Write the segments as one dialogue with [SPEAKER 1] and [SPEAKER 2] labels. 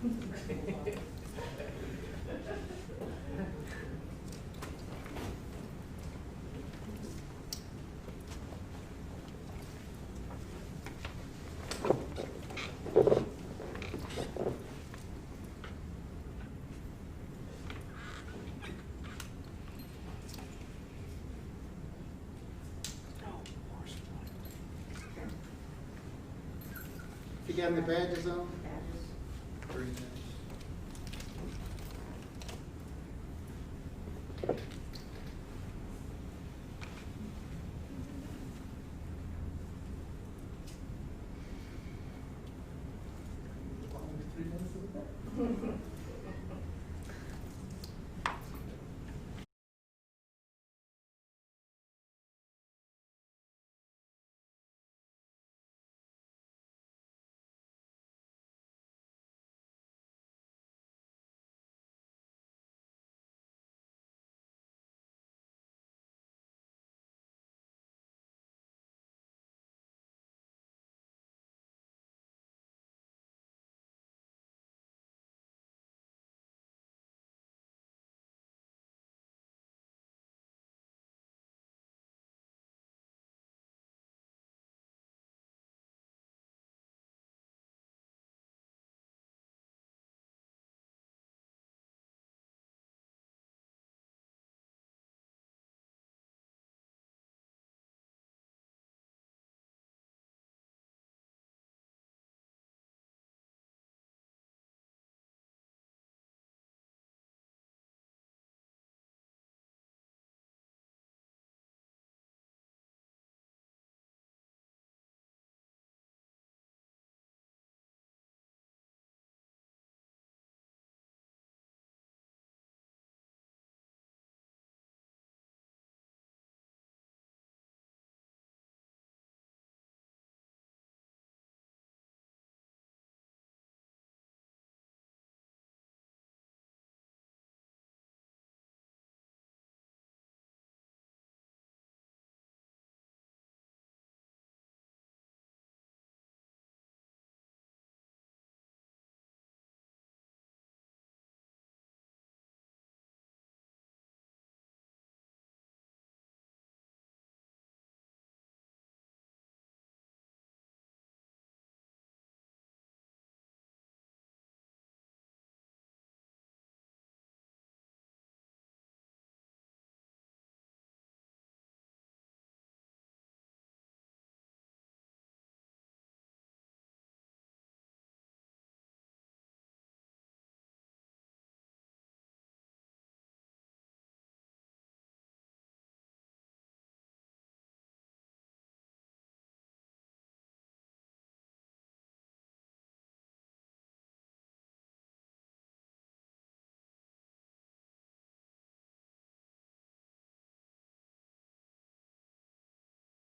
[SPEAKER 1] You got any badges on?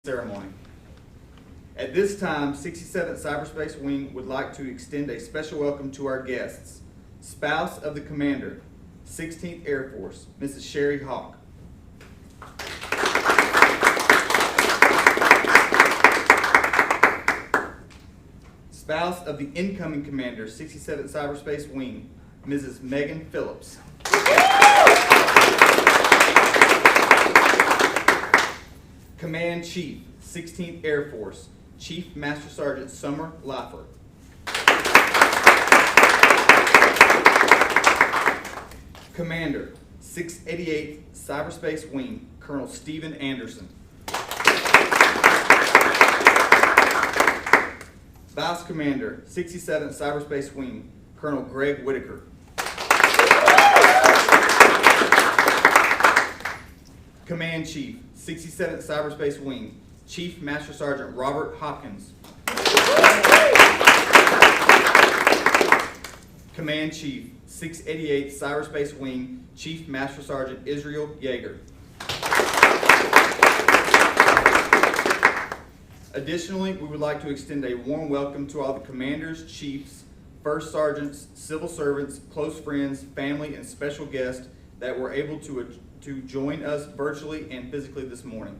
[SPEAKER 2] Ceremony. At this time, 67th Cyberspace Wing would like to extend a special welcome to our guests. Spouse of the Commander, 16th Air Force, Mrs. Sherry Hawk. Spouse of the incoming Commander, 67th Cyberspace Wing, Mrs. Megan Phillips. Command Chief, 16th Air Force, Chief Master Sergeant Summer Laffer. Commander, 688th Cyberspace Wing, Colonel Stephen Anderson. Vice Commander, 67th Cyberspace Wing, Colonel Greg Whitaker. Command Chief, 67th Cyberspace Wing, Chief Master Sergeant Robert Hopkins. Command Chief, 688th Cyberspace Wing, Chief Master Sergeant Israel Yeager. Additionally, we would like to extend a warm welcome to all the commanders, chiefs, first sergeants, civil servants, close friends, family, and special guests that were able to join us virtually and physically this morning.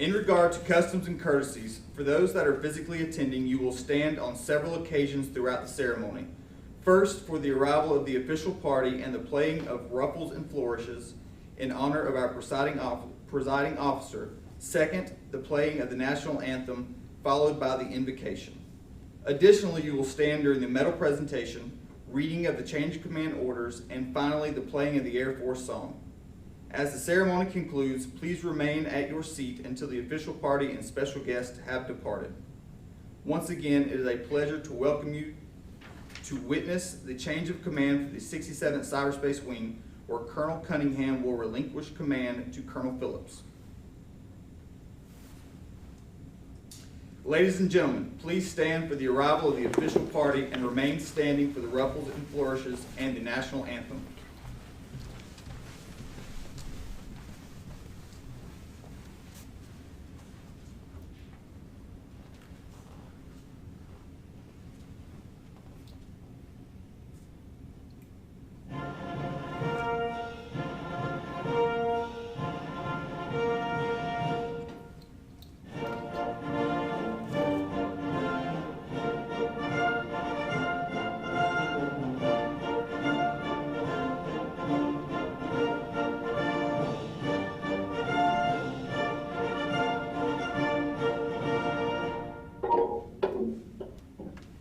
[SPEAKER 2] In regard to customs and courtesies, for those that are physically attending, you will stand on several occasions throughout the ceremony. First, for the arrival of the official party and the playing of ruffles and flourishes in honor of our presiding officer. Second, the playing of the national anthem, followed by the invocation. Additionally, you will stand during the medal presentation, reading of the change of command orders, and finally the playing of the Air Force song. As the ceremony concludes, please remain at your seat until the official party and special guests have departed. Once again, it is a pleasure to welcome you to witness the change of command for the 67th Cyberspace Wing, where Colonel Cunningham will relinquish command to Colonel Phillips. Ladies and gentlemen, please stand for the arrival of the official party and remain standing for the ruffles and flourishes and the national anthem.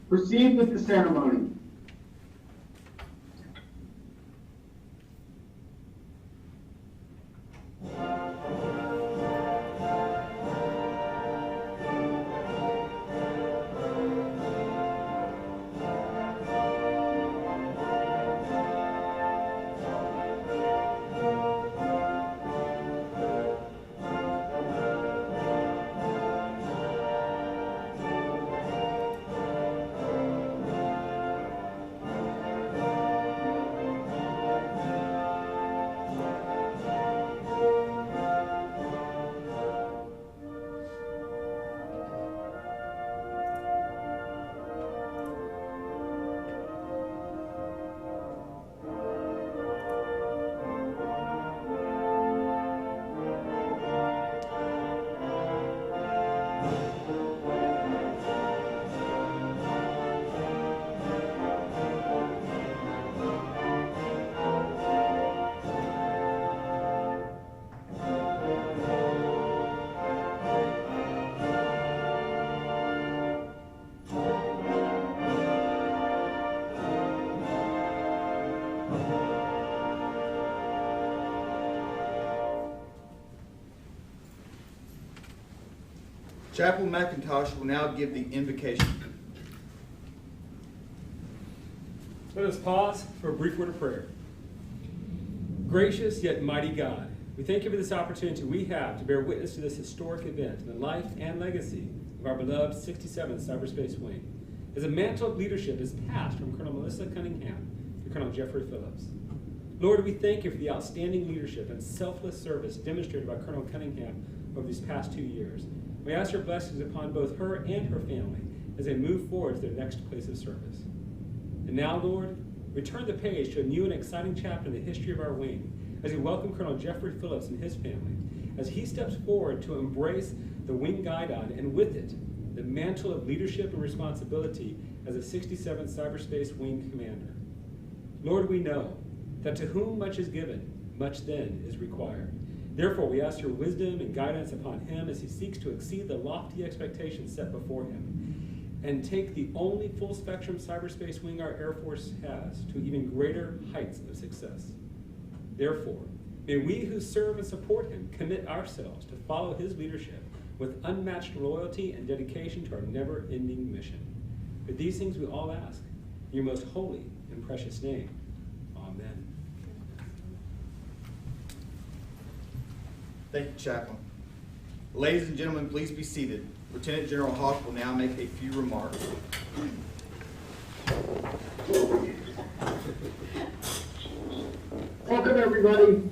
[SPEAKER 1] Proceed with the ceremony.
[SPEAKER 2] Chaplain McIntosh will now give the invocation.
[SPEAKER 3] Let us pause for a brief word of prayer. Gracious yet mighty God, we thank you for this opportunity we have to bear witness to this historic event in the life and legacy of our beloved 67th Cyberspace Wing, as a mantle of leadership is passed from Colonel Melissa Cunningham to Colonel Jeffrey Phillips. Lord, we thank you for the outstanding leadership and selfless service demonstrated by Colonel Cunningham over these past 2 years. We ask your blessings upon both her and her family as they move forward to their next place of service. And now, Lord, we turn the page to a new and exciting chapter in the history of our wing as we welcome Colonel Jeffrey Phillips and his family as he steps forward to embrace the wing guidon and with it, the mantle of leadership and responsibility as a 67th Cyberspace Wing commander. Lord, we know that to whom much is given, much then is required. Therefore, we ask your wisdom and guidance upon him as he seeks to exceed the lofty expectations set before him and take the only full-spectrum cyberspace wing our Air Force has to even greater heights of success. Therefore, may we who serve and support him commit ourselves to follow his leadership with unmatched loyalty and dedication to our never-ending mission. For these things we all ask in your most holy and precious name. Amen.
[SPEAKER 2] Thank you, Chaplain. Ladies and gentlemen, please be seated. Lieutenant General Hawk will now make a few remarks.
[SPEAKER 4] Welcome, everybody.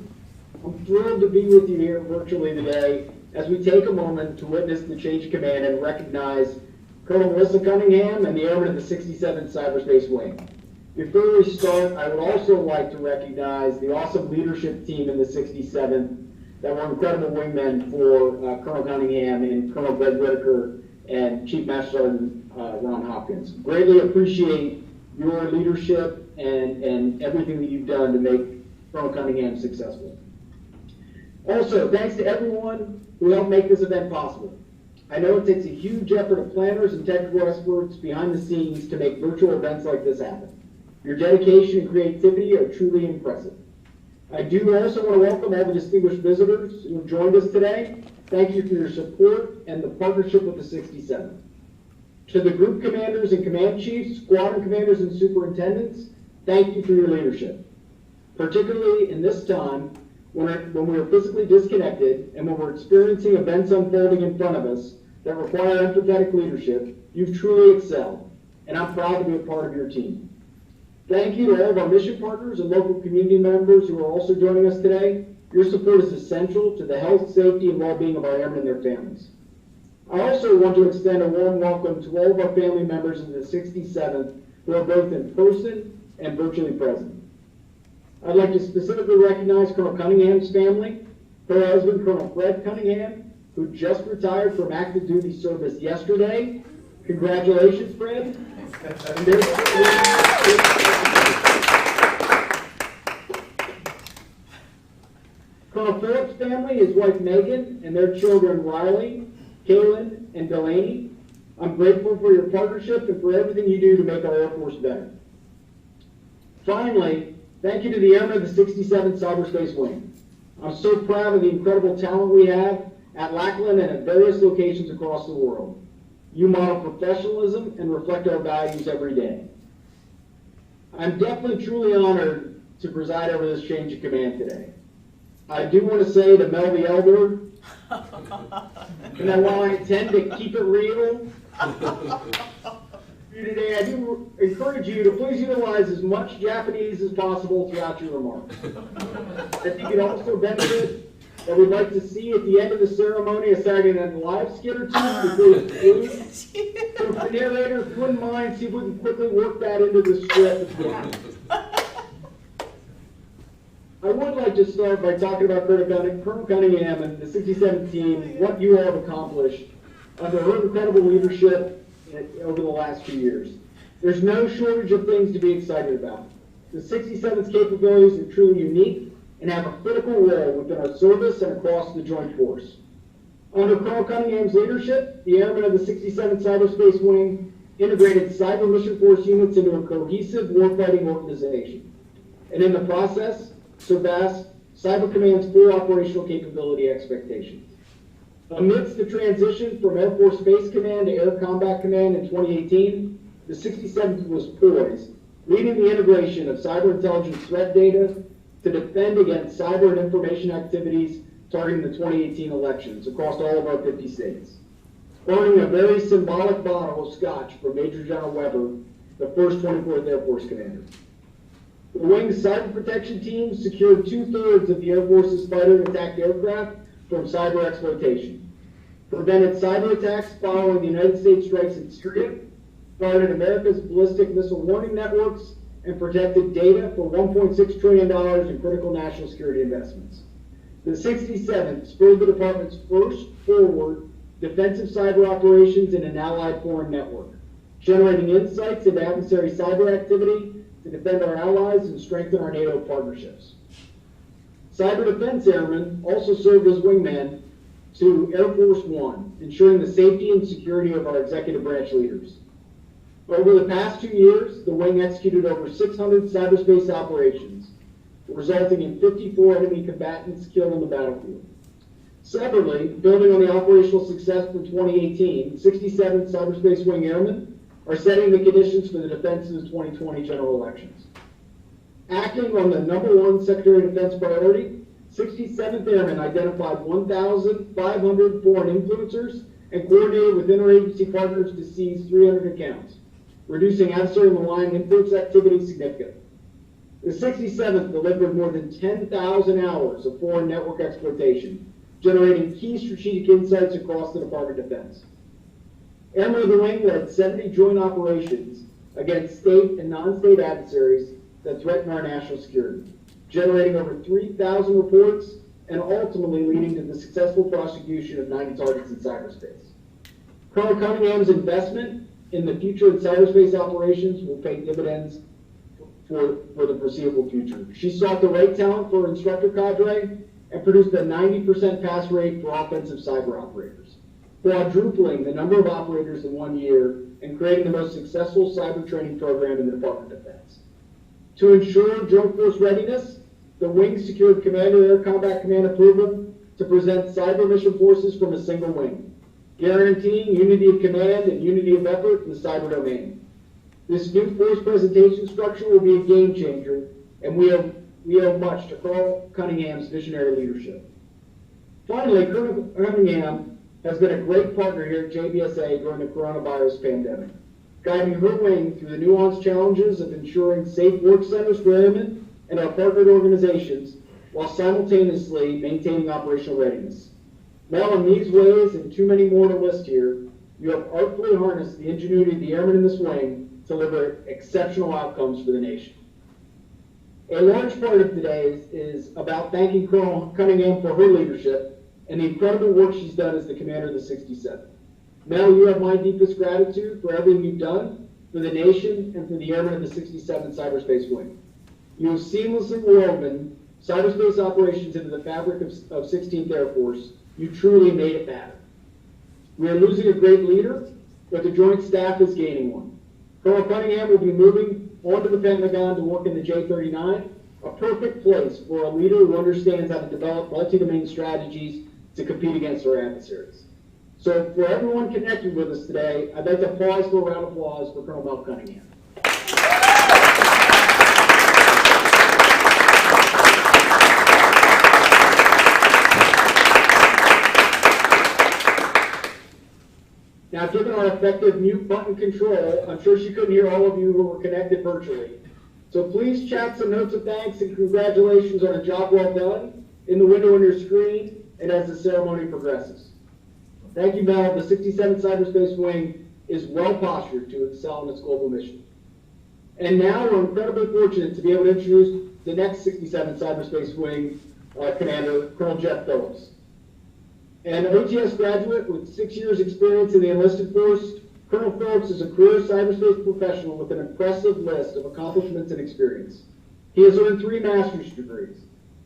[SPEAKER 4] I'm thrilled to be with you here virtually today as we take a moment to witness the change of command and recognize Colonel Melissa Cunningham and the airmen of the 67th Cyberspace Wing. Before we start, I would also like to recognize the awesome leadership team in the 67th that were incredible wingmen for Colonel Cunningham and Colonel Greg Whitaker and Chief Master Sergeant Ron Hopkins. Greatly appreciate your leadership and everything that you've done to make Colonel Cunningham successful. Also, thanks to everyone who helped make this event possible. I know it takes a huge effort of planners and technical experts behind the scenes to make virtual events like this happen. Your dedication and creativity are truly impressive. I do also want to welcome all the distinguished visitors who have joined us today. Thank you for your support and the partnership with the 67th. To the group commanders and command chiefs, squadron commanders and superintendents, thank you for your leadership. Particularly in this time when we are physically disconnected and when we're experiencing events unfolding in front of us that require empathetic leadership, you've truly excelled, and I'm proud to be a part of your team. Thank you to all of our mission partners and local community members who are also joining us today. Your support is essential to the health, safety, and well-being of our airmen and their families. I also want to extend a warm welcome to all of our family members in the 67th who are both in person and virtually present. I'd like to specifically recognize Colonel Cunningham's family, her husband, Colonel Fred Cunningham, who just retired from active duty service yesterday. Congratulations, Fred. And Colonel Phillips' family, his wife Megan, and their children Riley, Kaylin, and Delaney. I'm grateful for your partnership and for everything you do to make our Air Force better. Finally, thank you to the airmen of the 67th Cyberspace Wing. I'm so proud of the incredible talent we have at Lackland and at various locations across the world. You model professionalism and reflect our values every day. I'm definitely truly honored to preside over this change of command today. I do want to say to Mel the Elder, and that while I intend to keep it real today, I do encourage you to please utilize as much Japanese as possible throughout your remarks. I think it also benefits that we'd like to see at the end of the ceremony a Saturday Night Live skit or two before you conclude. So if the narrator wouldn't mind, see if we can quickly work that into the script as well. I would like to start by talking about Colonel Cunningham and the 67th team, what you all have accomplished under her incredible leadership over the last few years. There's no shortage of things to be excited about. The 67th's capabilities are truly unique and have a critical role within our service and across the Joint Force. Under Colonel Cunningham's leadership, the airmen of the 67th Cyberspace Wing integrated cyber mission force units into a cohesive warfighting organization, and in the process, surpassed Cyber Command's full operational capability expectations. Amidst the transition from Air Force Space Command to Air Combat Command in 2018, the 67th was poised, leading the integration of cyber intelligence threat data to defend against cyber and information activities targeting the 2018 elections across all of our 50 states. Earning a very symbolic bottle of scotch from Major General Weber, the first 24th Air Force Commander. The Wing's cyber protection team secured 2/3 of the Air Force's fighter and attack aircraft from cyber exploitation, prevented cyber attacks following the United States strikes in Syria, guarded America's ballistic missile warning networks, and protected data for $1.6 trillion in critical national security investments. The 67th spurred the department's first forward defensive cyber operations in an allied foreign network, generating insights into adversary cyber activity to defend our allies and strengthen our NATO partnerships. Cyber defense airmen also served as wingmen to Air Force One, ensuring the safety and security of our executive branch leaders. Over the past 2 years, the Wing executed over 600 cyberspace operations, resulting in 54 enemy combatants killed on the battlefield. Separately, building on the operational success from 2018, 67th Cyberspace Wing Airmen are setting the conditions for the defense of the 2020 general elections. Acting on the #1 Secretary of Defense priority, 67th Airmen identified 1,500 foreign influencers and coordinated with interagency partners to seize 300 accounts, reducing adversary malign influence activity significantly. The 67th delivered more than 10,000 hours of foreign network exploitation, generating key strategic insights across the Department of Defense. Airmen of the Wing led 70 joint operations against state and non-state adversaries that threaten our national security, generating over 3,000 reports and ultimately leading to the successful prosecution of 90 targets in cyberspace. Colonel Cunningham's investment in the future in cyberspace operations will pay dividends for the foreseeable future. She sought the right talent for her instructor cadre and produced a 90% pass rate for offensive cyber operators, quadrupling the number of operators in 1 year and creating the most successful cyber training program in the Department of Defense. To ensure joint force readiness, the Wing secured Commander Air Combat Command approval to present cyber mission forces from a single wing, guaranteeing unity of command and unity of effort in the cyber domain. This new force presentation structure will be a game changer, and we owe much to Colonel Cunningham's visionary leadership. Finally, Colonel Cunningham has been a great partner here at JBSA during the coronavirus pandemic, guiding her wing through the nuanced challenges of ensuring safe work centers for airmen and our partnered organizations while simultaneously maintaining operational readiness. Now, in these ways, and too many more to list here, you have artfully harnessed the ingenuity of the airmen in this wing to deliver exceptional outcomes for the nation. A large part of today is about thanking Colonel Cunningham for her leadership and the incredible work she's done as the commander of the 67th. Mel, you have my deepest gratitude for everything you've done for the nation and for the airmen of the 67th Cyberspace Wing. You have seamlessly woven cyberspace operations into the fabric of 16th Air Force. You truly made it matter. We are losing a great leader, but the Joint Staff is gaining one. Colonel Cunningham will be moving on to the Pentagon to work in the J-39, a perfect place for a leader who understands how to develop multi-domain strategies to compete against our adversaries. So for everyone connected with us today, I'd like to pause for a round of applause for Colonel Mel Cunningham. Now, given our effective mute button control, I'm sure she couldn't hear all of you who were connected virtually. So please chat some notes of thanks and congratulations on a job well done in the window on your screen and as the ceremony progresses. Thank you, Mel. The 67th Cyberspace Wing is well postured to excel in its global mission. And now we're incredibly fortunate to be able to introduce the next 67th Cyberspace Wing Commander, Colonel Jeff Phillips. An OTS graduate with 6 years experience in the enlisted force, Colonel Phillips is a career cyberspace professional with an impressive list of accomplishments and experience. He has earned 3 master's degrees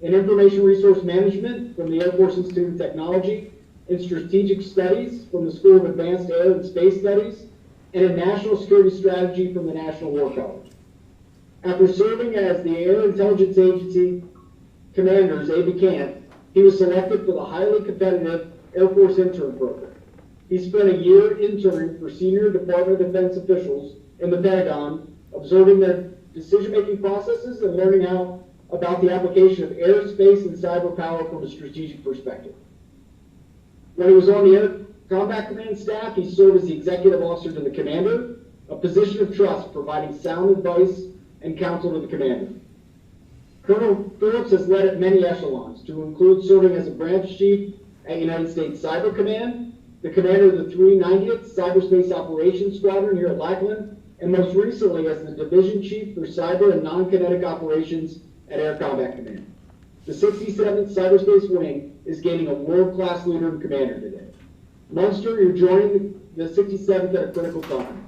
[SPEAKER 4] in Information Resource Management from the Air Force Institute of Technology, in Strategic Studies from the School of Advanced Air and Space Studies, and in National Security Strategy from the National War College. After serving as the Air Intelligence Agency Commander's aide-de-camp, he was selected for the highly competitive Air Force Intern Program. He spent a year interning for senior Department of Defense officials in the Pentagon, observing their decision-making processes and learning about the application of air, space, and cyber power from a strategic perspective. When he was on the Air Combat Command staff, he served as the executive officer to the commander, a position of trust, providing sound advice and counsel to the commander. Colonel Phillips has led at many echelons, to include serving as a branch chief at United States Cyber Command, the commander of the 390th Cyberspace Operations Squadron here at Lackland, and most recently as the division chief for cyber and non-kinetic operations at Air Combat Command. The 67th Cyberspace Wing is gaining a world-class leader and commander today. Munster, you're joining the 67th at a critical time.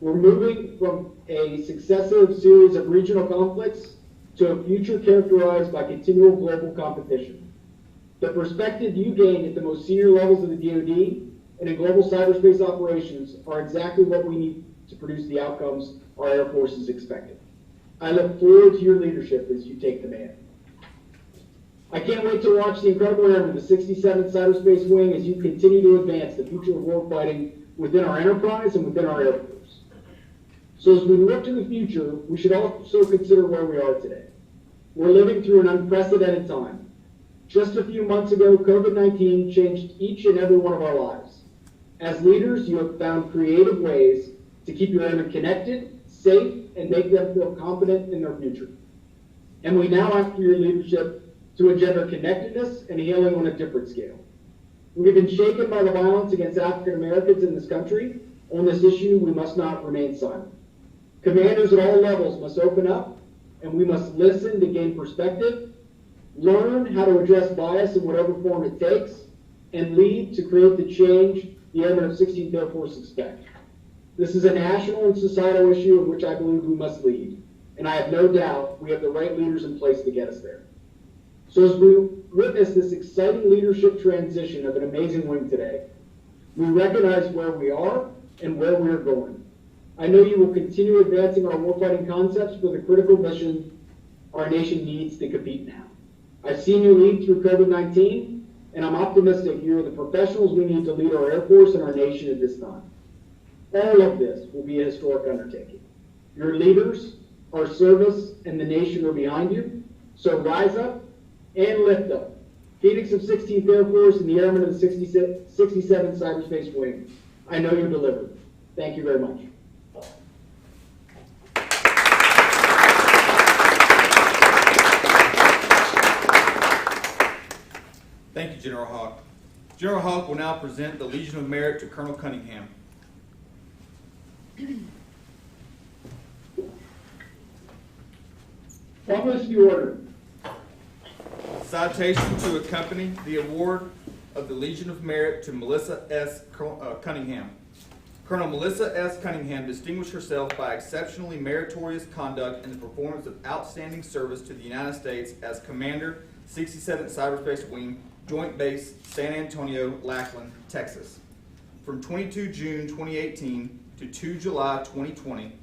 [SPEAKER 4] We're moving from a successive series of regional conflicts to a future characterized by continual global competition. The perspective you gain at the most senior levels of the DoD and in global cyberspace operations are exactly what we need to produce the outcomes our Air Force is expecting. I look forward to your leadership as you take command. I can't wait to watch the incredible airmen of the 67th Cyberspace Wing as you continue to advance the future of warfighting within our enterprise and within our Air Force. So as we look to the future, we should also consider where we are today. We're living through an unprecedented time. Just a few months ago, COVID-19 changed each and every one of our lives. As leaders, you have found creative ways to keep your airmen connected, safe, and make them feel confident in their future. And we now ask for your leadership to engender connectedness and healing on a different scale. We've been shaken by the violence against African Americans in this country. On this issue, we must not remain silent. Commanders at all levels must open up, and we must listen to gain perspective, learn how to address bias in whatever form it takes, and lead to create the change the Airmen of 16th Air Force expect. This is a national and societal issue in which I believe we must lead, and I have no doubt we have the right leaders in place to get us there. So as we witness this exciting leadership transition of an amazing wing today, we recognize where we are and where we are going. I know you will continue advancing our warfighting concepts for the critical mission our nation needs to compete now. I've seen you lead through COVID-19, and I'm optimistic you are the professionals we need to lead our Air Force and our nation at this time. All of this will be a historic undertaking. Your leaders, our service, and the nation are behind you, so rise up and lift up. Phoenix of 16th Air Force and the Airmen of the 67th Cyberspace Wing, I know you delivered. Thank you very much.
[SPEAKER 2] Thank you, General Hawk. General Hawk will now present the Legion of Merit to Colonel Cunningham.
[SPEAKER 4] Publish the order.
[SPEAKER 2] Citation to accompany the award of the Legion of Merit to Melissa S. Cunningham. Colonel Melissa S. Cunningham distinguished herself by exceptionally meritorious conduct in the performance of outstanding service to the United States as Commander, 67th Cyberspace Wing, Joint Base, San Antonio, Lackland, Texas. From 22 June 2018 to 2 July 2020,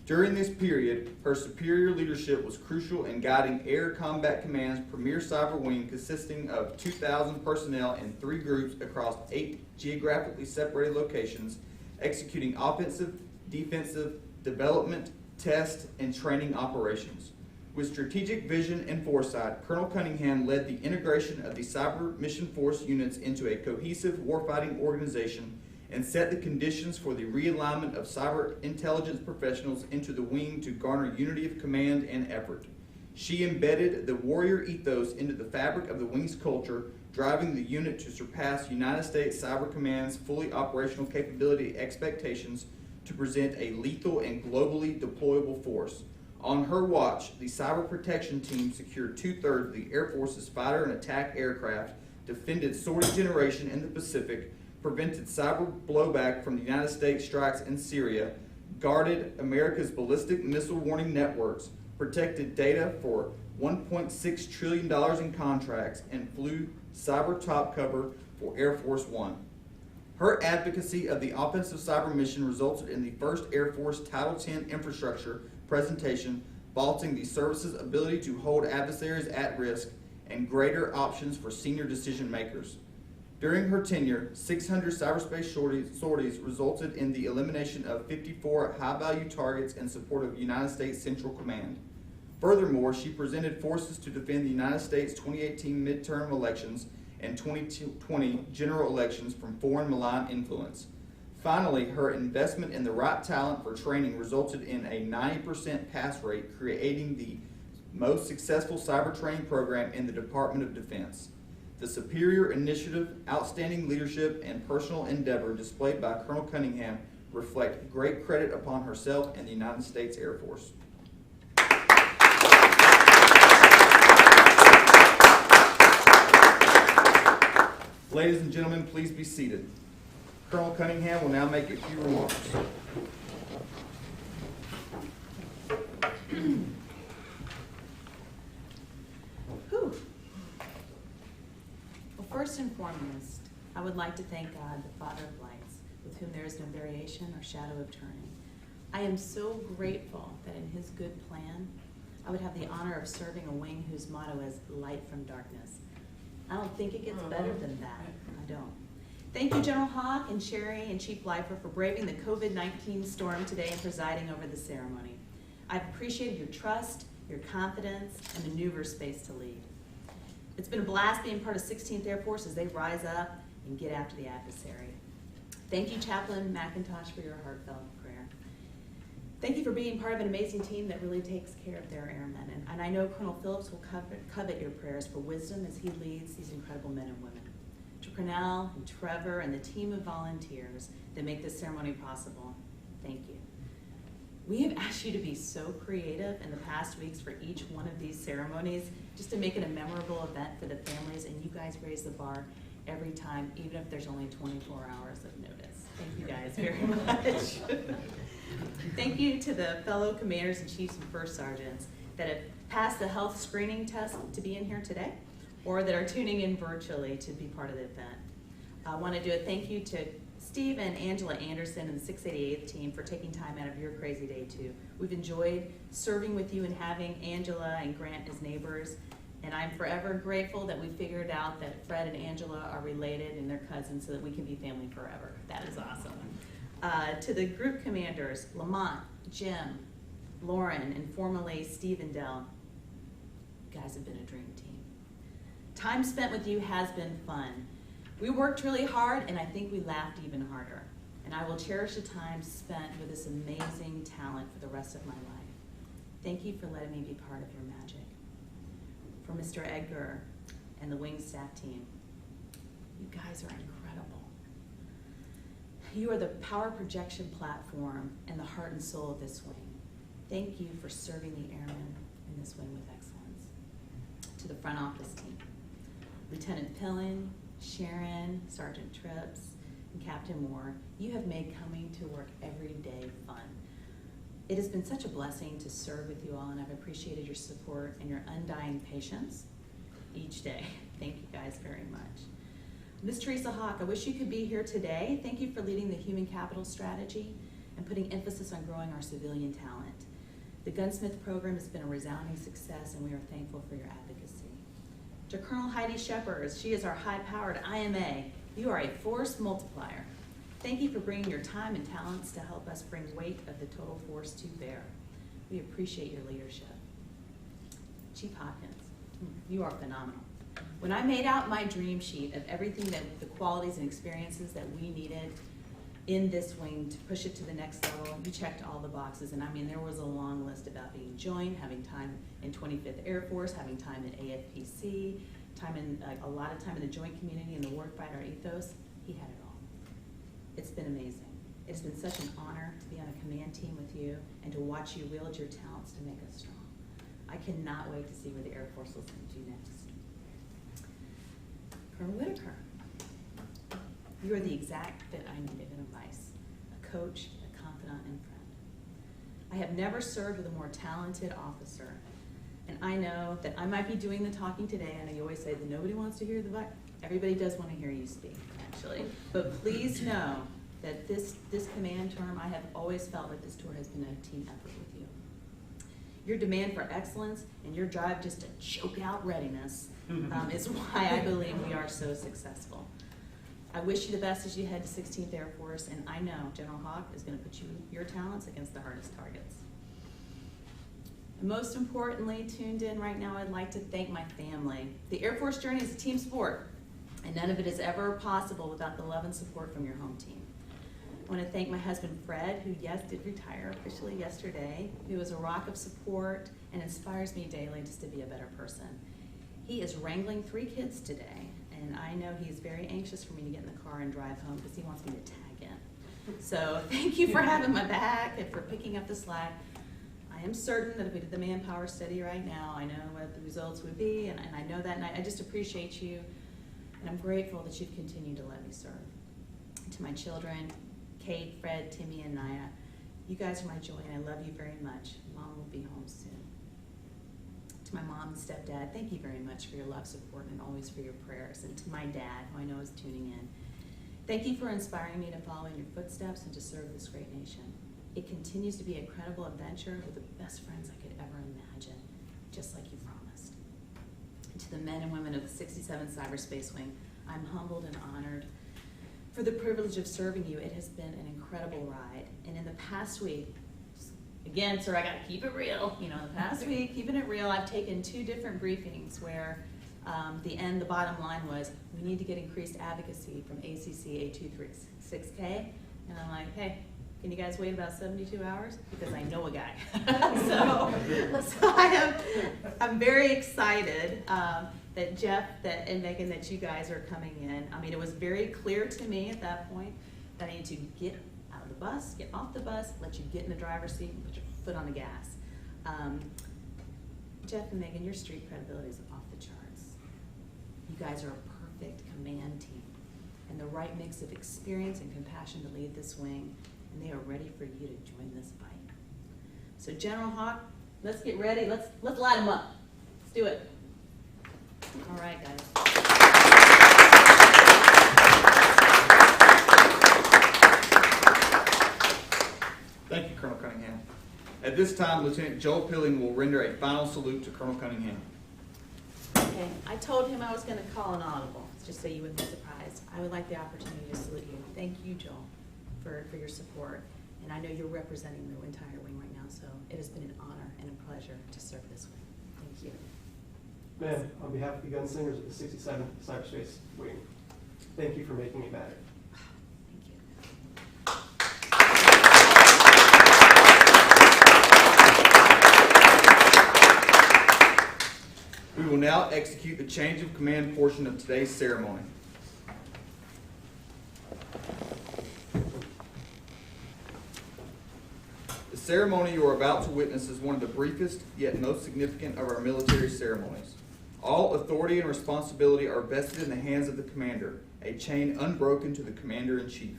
[SPEAKER 2] during this period, her superior leadership was crucial in guiding Air Combat Command's premier cyber wing consisting of 2,000 personnel in 3 groups across 8 geographically separated locations, executing offensive, defensive, development, test, and training operations. With strategic vision and foresight, Colonel Cunningham led the integration of the Cyber Mission Force units into a cohesive warfighting organization and set the conditions for the realignment of cyber intelligence professionals into the wing to garner unity of command and effort. She embedded the warrior ethos into the fabric of the wing's culture, driving the unit to surpass United States Cyber Command's fully operational capability expectations to present a lethal and globally deployable force. On her watch, the Cyber Protection Team secured 2/3 of the Air Force's fighter and attack aircraft, defended sortie generation in the Pacific, prevented cyber blowback from the United States strikes in Syria, guarded America's ballistic missile warning networks, protected data for $1.6 trillion in contracts, and flew cyber top cover for Air Force One. Her advocacy of the offensive cyber mission resulted in the first Air Force Title X infrastructure presentation, vaulting the service's ability to hold adversaries at risk and greater options for senior decision makers. During her tenure, 600 cyberspace sorties resulted in the elimination of 54 high-value targets in support of United States Central Command. Furthermore, she presented forces to defend the United States 2018 midterm elections and 2020 general elections from foreign malign influence. Finally, her investment in the right talent for training resulted in a 90% pass rate, creating the most successful cyber training program in the Department of Defense. The superior initiative, outstanding leadership, and personal endeavor displayed by Colonel Cunningham reflect great credit upon herself and the United States Air Force. Ladies and gentlemen, please be seated. Colonel Cunningham will now make a few remarks.
[SPEAKER 5] Well, first and foremost, I would like to thank God, the Father of lights, with whom there is no variation or shadow of turning. I am so grateful that in His good plan, I would have the honor of serving a wing whose motto is light from darkness. I don't think it gets better than that. I don't. Thank you, General Hawk and Sherry and Chief Leifer, for braving the COVID-19 storm today and presiding over the ceremony. I've appreciated your trust, your confidence, and maneuver space to lead. It's been a blast being part of 16th Air Force as they rise up and get after the adversary. Thank you, Chaplain McIntosh, for your heartfelt prayer. Thank you for being part of an amazing team that really takes care of their airmen. And I know Colonel Phillips will covet your prayers for wisdom as he leads these incredible men and women. To Cornell and Trevor and the team of volunteers that make this ceremony possible, thank you. We have asked you to be so creative in the past weeks for each one of these ceremonies, just to make it a memorable event for the families, and you guys raise the bar every time, even if there's only 24 hours of notice. Thank you guys very much. Thank you to the fellow commanders and chiefs and first sergeants that have passed the health screening test to be in here today, or that are tuning in virtually to be part of the event. I want to do a thank you to Steve and Angela Anderson and the 688th team for taking time out of your crazy day too. We've enjoyed serving with you and having Angela and Grant as neighbors, and I'm forever grateful that we figured out that Fred and Angela are related and they're cousins so that we can be family forever. That is awesome. To the group commanders, Lamont, Jim, Lauren, and formerly Steve and Dell, you guys have been a dream team. Time spent with you has been fun. We worked really hard, and I think we laughed even harder. And I will cherish the time spent with this amazing talent for the rest of my life. Thank you for letting me be part of your magic. For Mr. Edgar and the wing staff team, you guys are incredible. You are the power projection platform and the heart and soul of this wing. Thank you for serving the airmen in this wing with excellence. To the front office team, Lieutenant Pillin, Sharon, Sergeant Trips, and Captain Moore, you have made coming to work every day fun. It has been such a blessing to serve with you all, and I've appreciated your support and your undying patience each day. Thank you guys very much. Ms. Teresa Hawk, I wish you could be here today. Thank you for leading the human capital strategy and putting emphasis on growing our civilian talent. The Gunsmith program has been a resounding success, and we are thankful for your advocacy. To Colonel Heidi Shepard, she is our high-powered IMA. You are a force multiplier. Thank you for bringing your time and talents to help us bring weight of the total force to bear. We appreciate your leadership. Chief Hopkins, you are phenomenal. When I made out my dream sheet of everything that the qualities and experiences that we needed in this wing to push it to the next level, you checked all the boxes. And I mean, there was a long list about being joined, having time in 25th Air Force, having time in AFPC, time in a lot of time in the joint community and the warfighter ethos. He had it all. It's been amazing. It's been such an honor to be on a command team with you and to watch you wield your talents to make us strong. I cannot wait to see where the Air Force will send you next. Colonel Whitaker, you are the exact fit I needed in a vice, a coach, a confidant, and friend. I have never served with a more talented officer, and I know that I might be doing the talking today. I know you always say that nobody wants to hear the vice. Everybody does want to hear you speak, actually. But please know that this command term, I have always felt like this tour has been a team effort with you. Your demand for excellence and your drive just to choke out readiness is why I believe we are so successful. I wish you the best as you head to 16th Air Force, and I know General Hawk is going to put your talents against the hardest targets. And most importantly, tuned in right now, I'd like to thank my family. The Air Force journey is a team sport, and none of it is ever possible without the love and support from your home team. I want to thank my husband, Fred, who, yes, did retire officially yesterday, who is a rock of support and inspires me daily just to be a better person. He is wrangling 3 kids today, and I know he's very anxious for me to get in the car and drive home because he wants me to tag in. So thank you for having my back and for picking up the slack. I am certain that if we did the manpower study right now, I know what the results would be, and I know that, and I just appreciate you, and I'm grateful that you've continued to let me serve. To my children, Kate, Fred, Timmy, and Naya, you guys are my joy, and I love you very much. Mom will be home soon. To my mom and stepdad, thank you very much for your love, support, and always for your prayers. And to my dad, who I know is tuning in, thank you for inspiring me to follow in your footsteps and to serve this great nation. It continues to be a credible adventure with the best friends I could ever imagine, just like you promised. And to the men and women of the 67th Cyberspace Wing, I'm humbled and honored for the privilege of serving you. It has been an incredible ride. And in the past week, again, sir, I gotta keep it real. You know, the past week, keeping it real, I've taken 2 different briefings where the bottom line was, we need to get increased advocacy from ACC 8236K. And I'm like, hey, can you guys wait about 72 hours? Because I know a guy. so I'm very excited that Jeff and Megan, that you guys are coming in. I mean, it was very clear to me at that point that I need to get out of the bus, get off the bus, let you get in the driver's seat and put your foot on the gas. Jeff and Megan, your street credibility is off the charts. You guys are a perfect command team and the right mix of experience and compassion to lead this wing, and they are ready for you to join this fight. So General Hawk, let's get ready. Let's light them up. Let's do it. All right, guys.
[SPEAKER 2] Thank you, Colonel Cunningham. At this time, Lieutenant Joel Pilling will render a final salute to Colonel Cunningham.
[SPEAKER 5] Okay, I told him I was going to call an audible, just so you wouldn't be surprised. I would like the opportunity to salute you. Thank you, Joel, for your support. And I know you're representing the entire wing right now, so it has been an honor and a pleasure to serve this wing. Thank you.
[SPEAKER 6] Ma'am, on behalf of the gunslingers of the 67th Cyberspace Wing, thank you for making it matter.
[SPEAKER 5] Thank you.
[SPEAKER 2] We will now execute the change of command portion of today's ceremony. The ceremony you are about to witness is one of the briefest yet most significant of our military ceremonies. All authority and responsibility are vested in the hands of the commander, a chain unbroken to the commander-in-chief.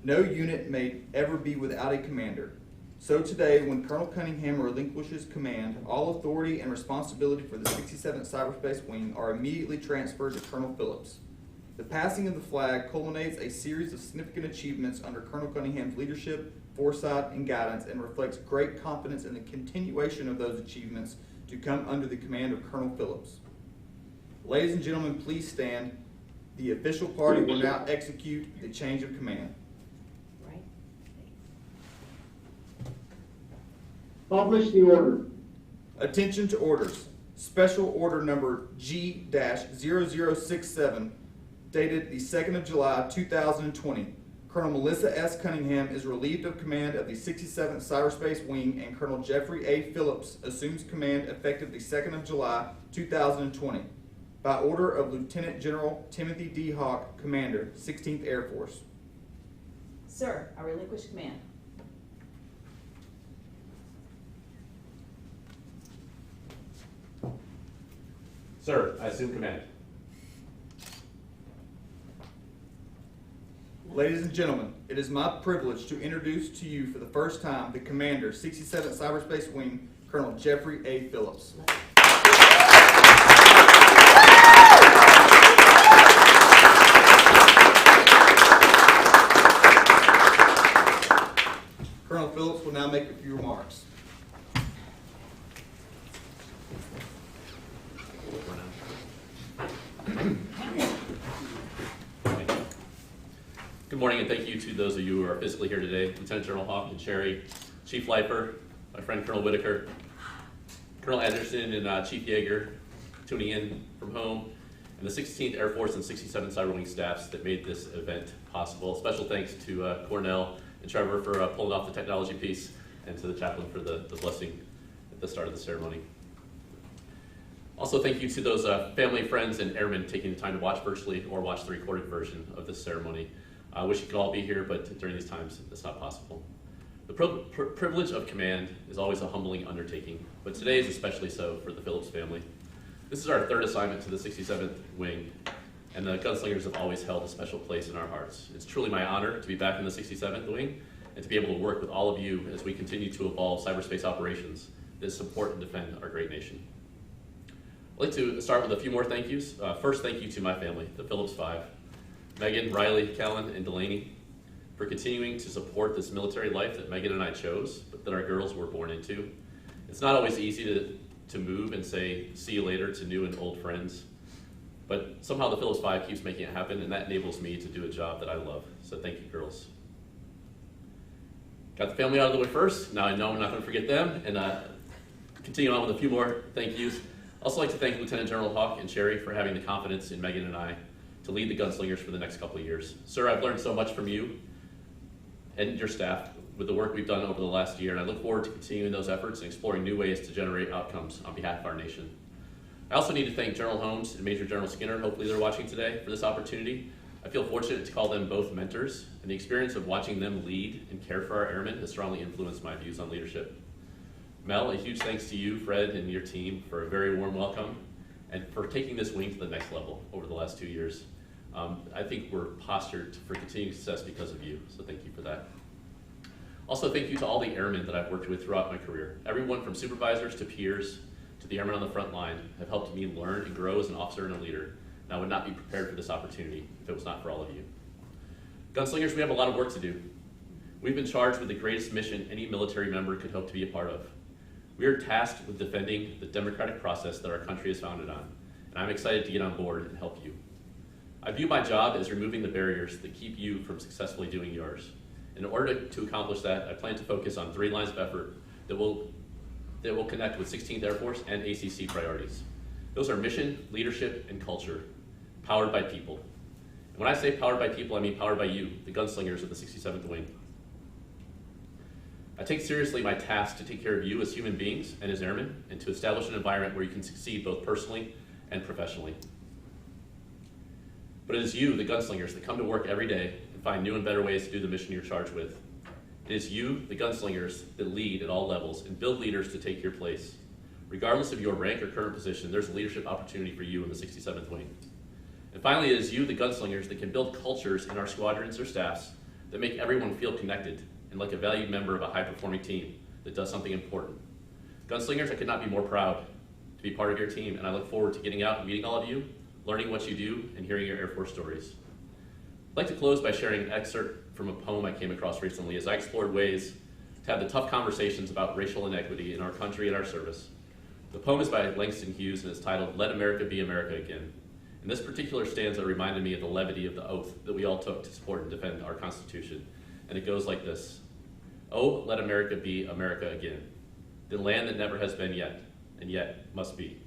[SPEAKER 2] No unit may ever be without a commander. So today, when Colonel Cunningham relinquishes command, all authority and responsibility for the 67th Cyberspace Wing are immediately transferred to Colonel Phillips. The passing of the flag culminates a series of significant achievements under Colonel Cunningham's leadership, foresight, and guidance, and reflects great confidence in the continuation of those achievements to come under the command of Colonel Phillips. Ladies and gentlemen, please stand. The official party will now execute the change of command.
[SPEAKER 5] Right?
[SPEAKER 1] Publish the order.
[SPEAKER 2] Attention to orders. Special order number G-0067, dated the 2nd of July, 2020. Colonel Melissa S. Cunningham is relieved of command of the 67th Cyberspace Wing, and Colonel Jeffrey A. Phillips assumes command effective the 2nd of July, 2020. By order of Lieutenant General Timothy D. Hawk, Commander, 16th Air Force.
[SPEAKER 5] Sir, I relinquish command.
[SPEAKER 7] Sir, I assume command.
[SPEAKER 2] Ladies and gentlemen, it is my privilege to introduce to you for the first time the Commander, 67th Cyberspace Wing, Colonel Jeffrey A. Phillips. Colonel Phillips will now make a few remarks.
[SPEAKER 7] Good morning, and thank you to those of you who are physically here today. Lieutenant General Hawk and Sherry, Chief Leifer, my friend Colonel Whitaker, Colonel Anderson and Chief Yeager tuning in from home, and the 16th Air Force and 67th Cyber Wing staffs that made this event possible. Special thanks to Cornell and Trevor for pulling off the technology piece, and to the chaplain for the blessing at the start of the ceremony. Also, thank you to those family, friends, and airmen taking the time to watch virtually or watch the recorded version of this ceremony. I wish you could all be here, but during these times, it's not possible. The privilege of command is always a humbling undertaking, but today is especially so for the Phillips family. This is our third assignment to the 67th Wing, and the gunslingers have always held a special place in our hearts. It's truly my honor to be back in the 67th Wing and to be able to work with all of you as we continue to evolve cyberspace operations that support and defend our great nation. I'd like to start with a few more thank yous. First, thank you to my family, the Phillips Five. Megan, Riley, Callan, and Delaney, for continuing to support this military life that Megan and I chose, but that our girls were born into. It's not always easy to move and say, see you later to new and old friends, but somehow the Phillips Five keeps making it happen, and that enables me to do a job that I love. So thank you, girls. Got the family out of the way first. Now I know I'm not going to forget them, and continue on with a few more thank yous. I'd also like to thank Lieutenant General Hawk and Sherry for having the confidence in Megan and I to lead the gunslingers for the next couple of years. Sir, I've learned so much from you and your staff with the work we've done over the last year, and I look forward to continuing those efforts and exploring new ways to generate outcomes on behalf of our nation. I also need to thank General Holmes and Major General Skinner, hopefully they're watching today, for this opportunity. I feel fortunate to call them both mentors, and the experience of watching them lead and care for our airmen has strongly influenced my views on leadership. Mel, a huge thanks to you, Fred, and your team for a very warm welcome and for taking this wing to the next level over the last 2 years. I think we're postured for continued success because of you, so thank you for that. Also, thank you to all the airmen that I've worked with throughout my career. Everyone from supervisors to peers to the airmen on the front line have helped me learn and grow as an officer and a leader, and I would not be prepared for this opportunity if it was not for all of you. Gunslingers, we have a lot of work to do. We've been charged with the greatest mission any military member could hope to be a part of. We are tasked with defending the democratic process that our country is founded on, and I'm excited to get on board and help you. I view my job as removing the barriers that keep you from successfully doing yours. In order to accomplish that, I plan to focus on 3 lines of effort that will connect with 16th Air Force and ACC priorities. Those are mission, leadership, and culture, powered by people. And when I say powered by people, I mean powered by you, the gunslingers of the 67th Wing. I take seriously my task to take care of you as human beings and as airmen, and to establish an environment where you can succeed both personally and professionally. But it is you, the gunslingers, that come to work every day and find new and better ways to do the mission you're charged with. It is you, the gunslingers, that lead at all levels and build leaders to take your place. Regardless of your rank or current position, there's a leadership opportunity for you in the 67th Wing. And finally, it is you, the gunslingers, that can build cultures in our squadrons or staffs that make everyone feel connected and like a valued member of a high-performing team that does something important. Gunslingers, I could not be more proud to be part of your team, and I look forward to getting out and meeting all of you, learning what you do, and hearing your Air Force stories. I'd like to close by sharing an excerpt from a poem I came across recently as I explored ways to have the tough conversations about racial inequity in our country and our service. The poem is by Langston Hughes and is titled, "Let America Be America Again." And this particular stanza reminded me of the levity of the oath that we all took to support and defend our Constitution. And it goes like this: "Oh, let America be America again, the land that never has been yet, and yet must be,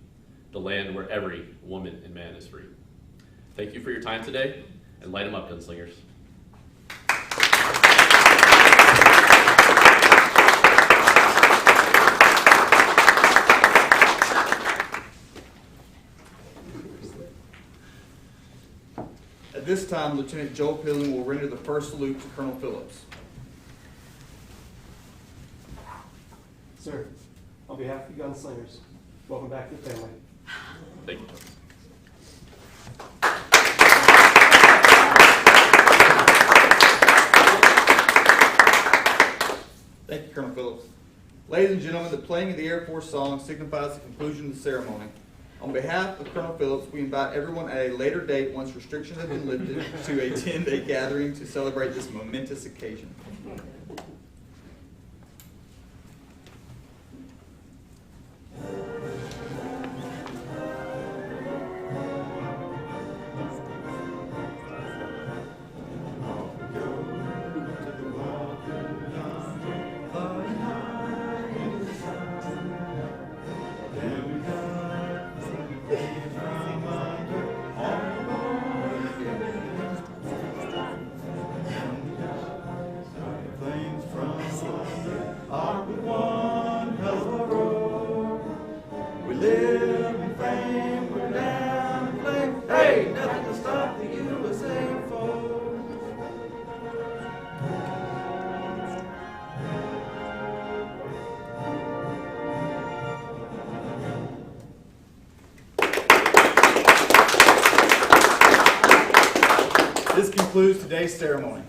[SPEAKER 7] the land where every woman and man is free." Thank you for your time today, and light them up, gunslingers.
[SPEAKER 2] At this time, Lieutenant Joel Pilling will render the first salute to Colonel Phillips.
[SPEAKER 6] Sir, on behalf of the gunslingers, welcome back to the family.
[SPEAKER 7] Thank you.
[SPEAKER 2] Thank you, Colonel Phillips. Ladies and gentlemen, the playing of the Air Force song signifies the conclusion of the ceremony. On behalf of Colonel Phillips, we invite everyone at a later date, once restrictions have been lifted, to attend a gathering to celebrate this momentous occasion. This concludes today's ceremony.